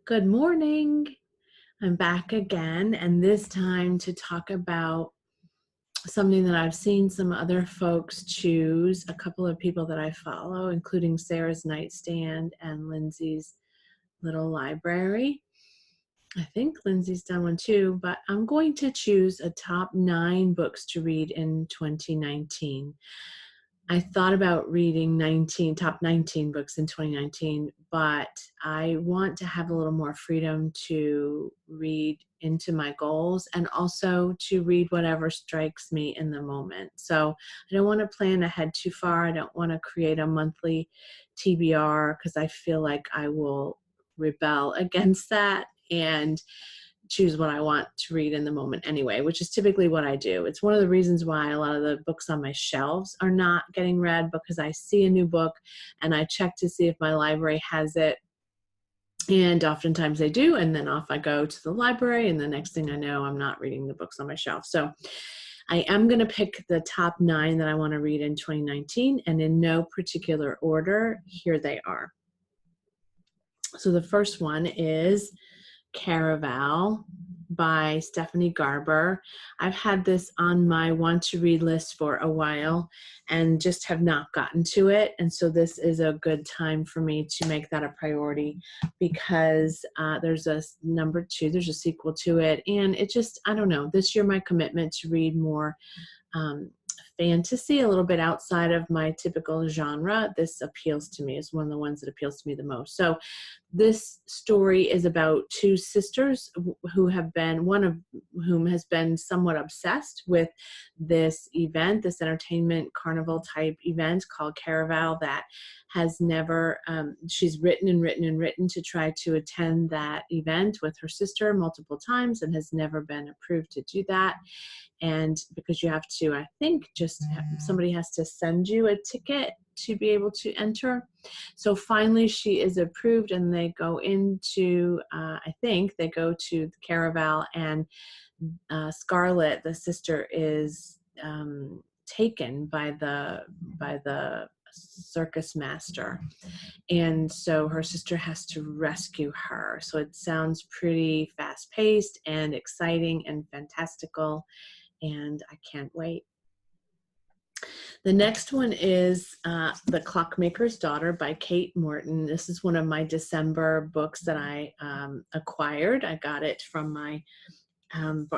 Good morning. I'm back again, and this time to talk about something that I've seen some other folks choose, a couple of people that I follow, including Sarah's Nightstand and Lindsay's Little Library. I think Lindsay's done one too, but I'm going to choose a top 9 books to read in 2019. I thought about reading top 19 books in 2019, but I want to have a little more freedom to read into my goals and also to read whatever strikes me in the moment. So I don't want to plan ahead too far. I don't want to create a monthly TBR because I feel like I will rebel against that and choose what I want to read in the moment anyway, which is typically what I do. It's one of the reasons why a lot of the books on my shelves are not getting read, because I see a new book and I check to see if my library has it. And oftentimes they do, and then off I go to the library, and the next thing I know, I'm not reading the books on my shelf. So I am going to pick the top 9 that I want to read in 2019, and in no particular order, here they are. So the first one is Caraval by Stephanie Garber. I've had this on my want to read list for a while and just have not gotten to it. And so this is a good time for me to make that a priority, because there's a number 2, there's a sequel to it. And it just, I don't know, this year my commitment to read more fantasy, a little bit outside of my typical genre, this appeals to me. It's one of the ones that appeals to me the most. So this story is about 2 sisters who have been, one of whom has been somewhat obsessed with this event, this entertainment carnival type event called Caraval, that has never, she's written to try to attend that event with her sister multiple times and has never been approved to do that. And because you have to, I think, just somebody has to send you a ticket to be able to enter. So finally she is approved, and they go into, I think they go to the Caraval, and Scarlett, the sister, is taken by the circus master. And so her sister has to rescue her. So it sounds pretty fast-paced and exciting and fantastical, and I can't wait. The next one is The Clockmaker's Daughter by Kate Morton. This is one of my December books that I acquired. I got it from my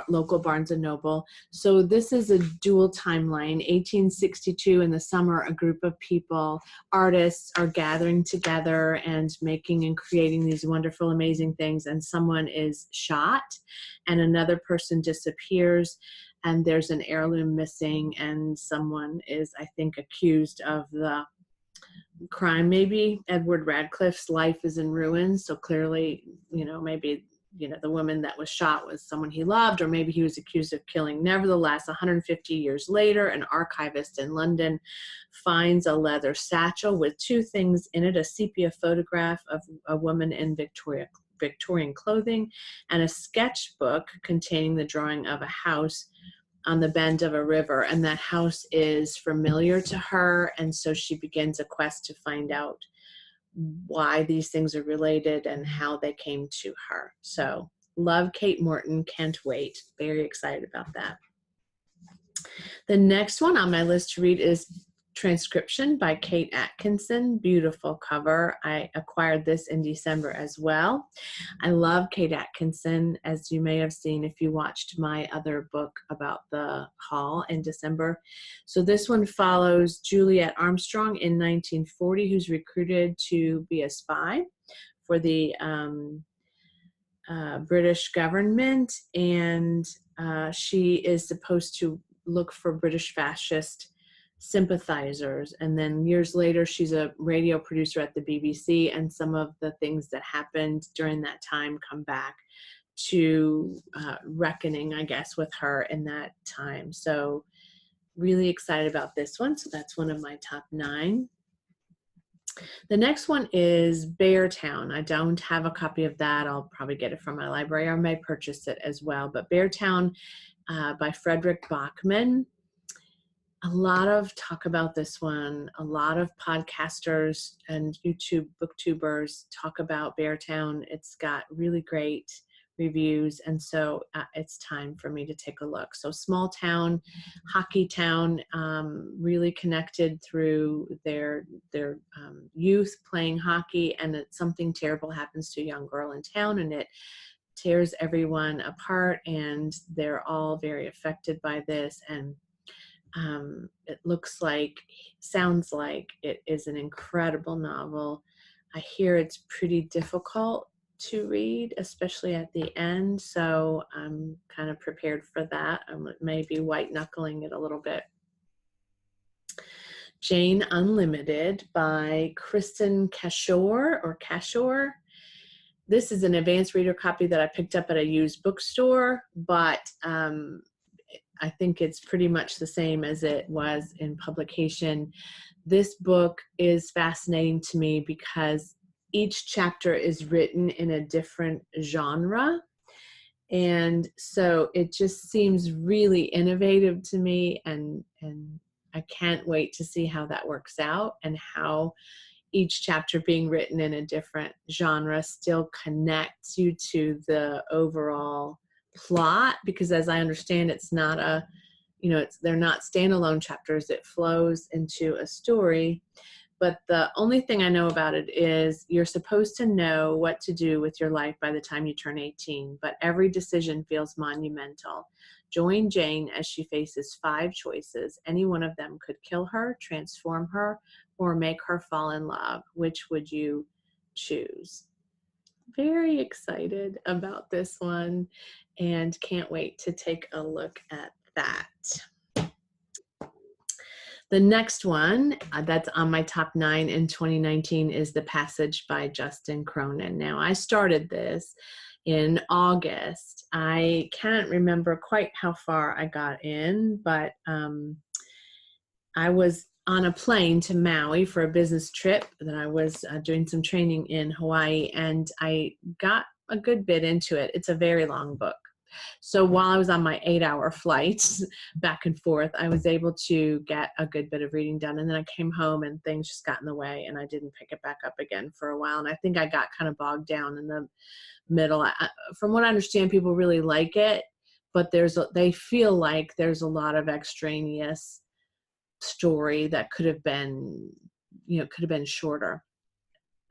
local Barnes & Noble. So this is a dual timeline. 1862, in the summer, a group of people, artists, are gathering together and making and creating these wonderful, amazing things, and someone is shot and another person disappears, and there's an heirloom missing, and someone is, I think, accused of the crime. Maybe Edward Radcliffe's life is in ruins, so clearly, maybe the woman that was shot was someone he loved, or maybe he was accused of killing. Nevertheless, 150 years later, an archivist in London finds a leather satchel with 2 things in it: a sepia photograph of a woman in Victorian clothing, and a sketchbook containing the drawing of a house on the bend of a river. And that house is familiar to her, and so she begins a quest to find out why these things are related and how they came to her. So love Kate Morton, can't wait. Very excited about that. The next one on my list to read is Transcription by Kate Atkinson. Beautiful cover. I acquired this in December as well. I love Kate Atkinson, as you may have seen if you watched my other book about the haul in December. So this one follows Juliet Armstrong in 1940, who's recruited to be a spy for the British government, and she is supposed to look for British fascist sympathizers. And then years later, she's a radio producer at the BBC, and some of the things that happened during that time come back to reckoning, I guess, with her in that time. So really excited about this one. So that's one of my top 9. The next one is Beartown. I don't have a copy of that. I'll probably get it from my library, or may purchase it as well. But Beartown by Frederik Backman. a lot of talk about this one. A lot of podcasters and YouTube booktubers talk about Beartown. It's got really great reviews, and so it's time for me to take a look. So small town, hockey town, really connected through their youth playing hockey, and something terrible happens to a young girl in town, and it tears everyone apart, and they're all very affected by this. And it sounds like it is an incredible novel. I hear it's pretty difficult to read, especially at the end, so I'm kind of prepared for that. I may be white knuckling it a little bit. Jane Unlimited by Kristin Cashore. This is an advanced reader copy that I picked up at a used bookstore, but I think it's pretty much the same as it was in publication. This book is fascinating to me because each chapter is written in a different genre. And so it just seems really innovative to me, and I can't wait to see how that works out, and how each chapter being written in a different genre still connects you to the overall plot, because as I understand, it's not they're not standalone chapters. It flows into a story. But the only thing I know about it is you're supposed to know what to do with your life by the time you turn 18, but every decision feels monumental. Join Jane as she faces 5 choices. Any one of them could kill her, transform her, or make her fall in love. Which would you choose? Very excited about this one, and can't wait to take a look at that. The next one that's on my top 9 in 2019 is The Passage by Justin Cronin. Now, I started this in August. I can't remember quite how far I got in, but I was on a plane to Maui for a business trip that I was doing some training in Hawaii, and I got a good bit into it. It's a very long book. So while I was on my 8-hour flight back and forth, I was able to get a good bit of reading done. And then I came home and things just got in the way, and I didn't pick it back up again for a while. And I think I got kind of bogged down in the middle. From what I understand, people really like it, but they feel like there's a lot of extraneous story that could have been shorter.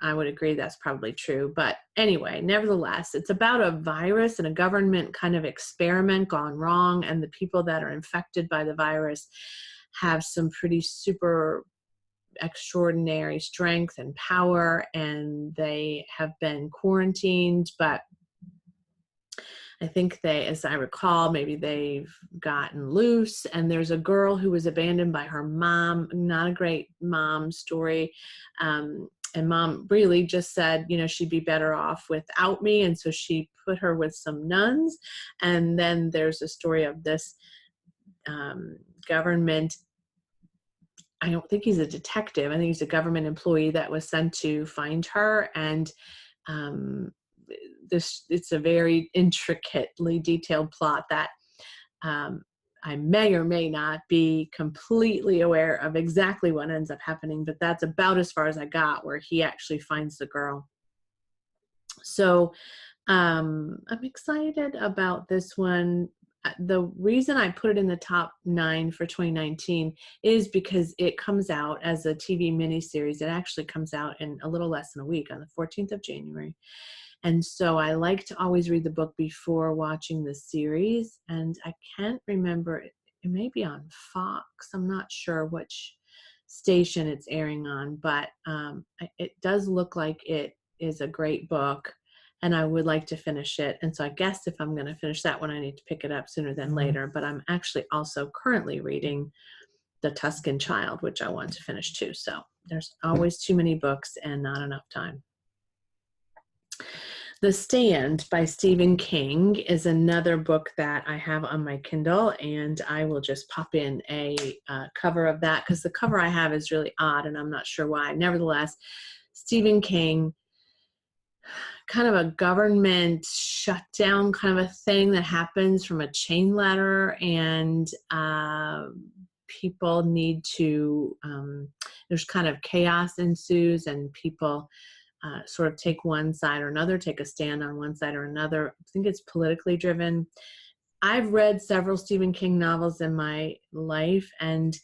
I would agree that's probably true. But anyway, nevertheless, it's about a virus and a government kind of experiment gone wrong, and the people that are infected by the virus have some pretty super extraordinary strength and power, and they have been quarantined, but I think as I recall, maybe they've gotten loose, and there's a girl who was abandoned by her mom. Not a great mom story. And mom really just said, she'd be better off without me. And so she put her with some nuns. And then there's a story of this government. I don't think he's a detective. I think he's a government employee that was sent to find her. And it's a very intricately detailed plot that I may or may not be completely aware of exactly what ends up happening, but that's about as far as I got, where he actually finds the girl. So I'm excited about this one. The reason I put it in the top 9 for 2019 is because it comes out as a TV miniseries. It actually comes out in a little less than a week, on the 14th of January. And so I like to always read the book before watching the series. And I can't remember, it may be on Fox. I'm not sure which station it's airing on, but it does look like it is a great book, and I would like to finish it. And so I guess if I'm going to finish that one, I need to pick it up sooner than later. But I'm actually also currently reading The Tuscan Child, which I want to finish too. So there's always too many books and not enough time. The Stand by Stephen King is another book that I have on my Kindle, and I will just pop in a cover of that, because the cover I have is really odd, and I'm not sure why. Nevertheless, Stephen King, kind of a government shutdown kind of a thing that happens from a chain letter, and people need to, there's kind of chaos ensues, and people sort of take one side or another, take a stand on one side or another. I think it's politically driven. I've read several Stephen King novels in my life, and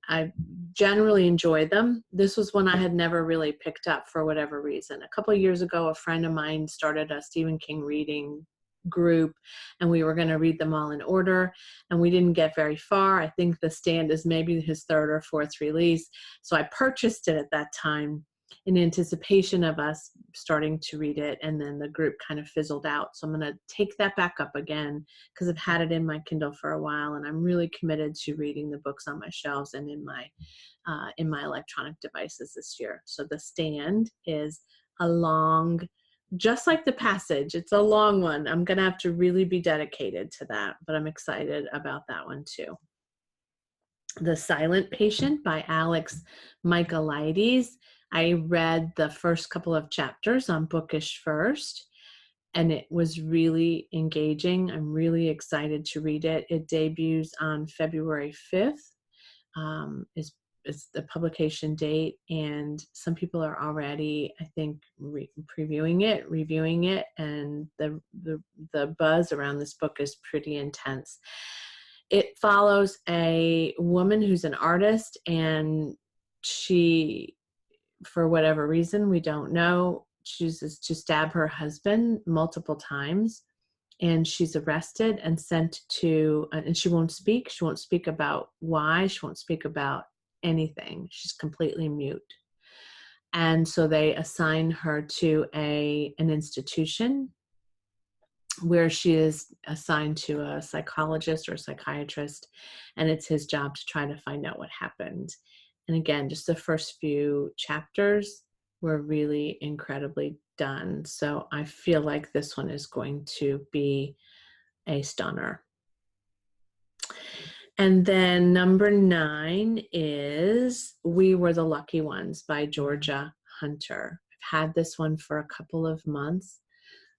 I generally enjoyed them. This was one I had never really picked up for whatever reason. A couple of years ago, a friend of mine started a Stephen King reading group, and we were going to read them all in order, and we didn't get very far. I think The Stand is maybe his third or fourth release. So I purchased it at that time in anticipation of us starting to read it, and then the group kind of fizzled out. So I'm going to take that back up again, because I've had it in my Kindle for a while, and I'm really committed to reading the books on my shelves and in my electronic devices this year. So The Stand is a long, just like The Passage, it's a long one. I'm going to have to really be dedicated to that, but I'm excited about that one too. The Silent Patient by Alex Michaelides. I read the first couple of chapters on Bookish First, and it was really engaging. I'm really excited to read it. It debuts on February 5th, is the publication date, and some people are already, I think, previewing it, reviewing it, and the buzz around this book is pretty intense. It follows a woman who's an artist, and she, for whatever reason, we don't know, chooses to stab her husband multiple times, and she's arrested and sent to, and she won't speak. She won't speak about why. She won't speak about anything. She's completely mute. And so they assign her to an institution where she is assigned to a psychologist or a psychiatrist, and it's his job to try to find out what happened. And again, just the first few chapters were really incredibly done. So I feel like this one is going to be a stunner. And then number 9 is We Were the Lucky Ones by Georgia Hunter. I've had this one for a couple of months.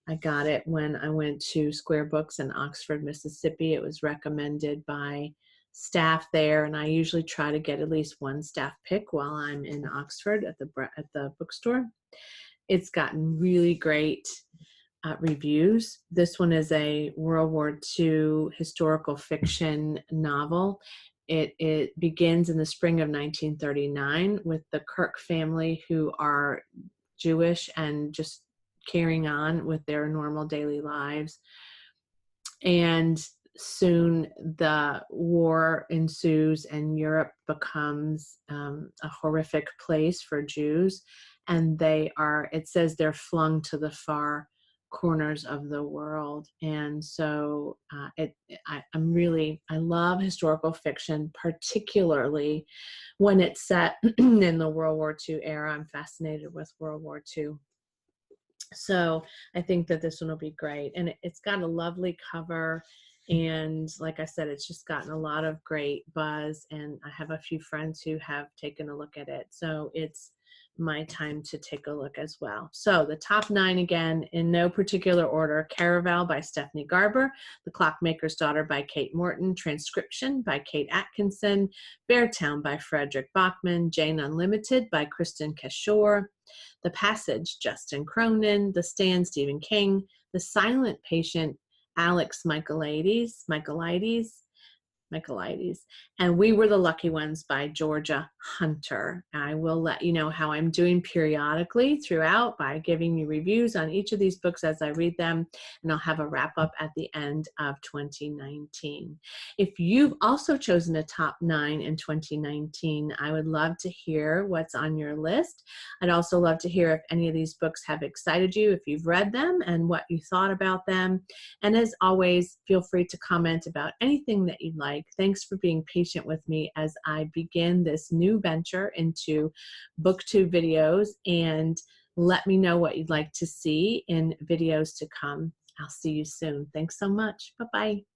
I got it when I went to Square Books in Oxford, Mississippi. It was recommended by staff there, and I usually try to get at least one staff pick while I'm in Oxford at the bookstore. It's gotten really great reviews. This one is a World War II historical fiction novel. It begins in the spring of 1939 with the Kirk family, who are Jewish and just carrying on with their normal daily lives. And soon the war ensues, and Europe becomes a horrific place for Jews, and it says they're flung to the far corners of the world. And so I love historical fiction, particularly when it's set in the World War II era. I'm fascinated with World War II. So I think that this one will be great. And it's got a lovely cover. And like I said, it's just gotten a lot of great buzz. And I have a few friends who have taken a look at it. So it's my time to take a look as well. So the top 9 again, in no particular order: Caraval by Stephanie Garber, The Clockmaker's Daughter by Kate Morton, Transcription by Kate Atkinson, Beartown by Frederik, Backman, Jane Unlimited by Kristin Cashore, The Passage, Justin Cronin, The Stand, Stephen King, The Silent Patient, Alex Michaelides, and We Were the Lucky Ones by Georgia Hunter. I will let you know how I'm doing periodically throughout by giving you reviews on each of these books as I read them, and I'll have a wrap up at the end of 2019. If you've also chosen a top 9 in 2019, I would love to hear what's on your list. I'd also love to hear if any of these books have excited you, if you've read them, and what you thought about them. And as always, feel free to comment about anything that you'd like. Thanks for being patient with me as I begin this new venture into BookTube videos, and let me know what you'd like to see in videos to come. I'll see you soon. Thanks so much. Bye-bye.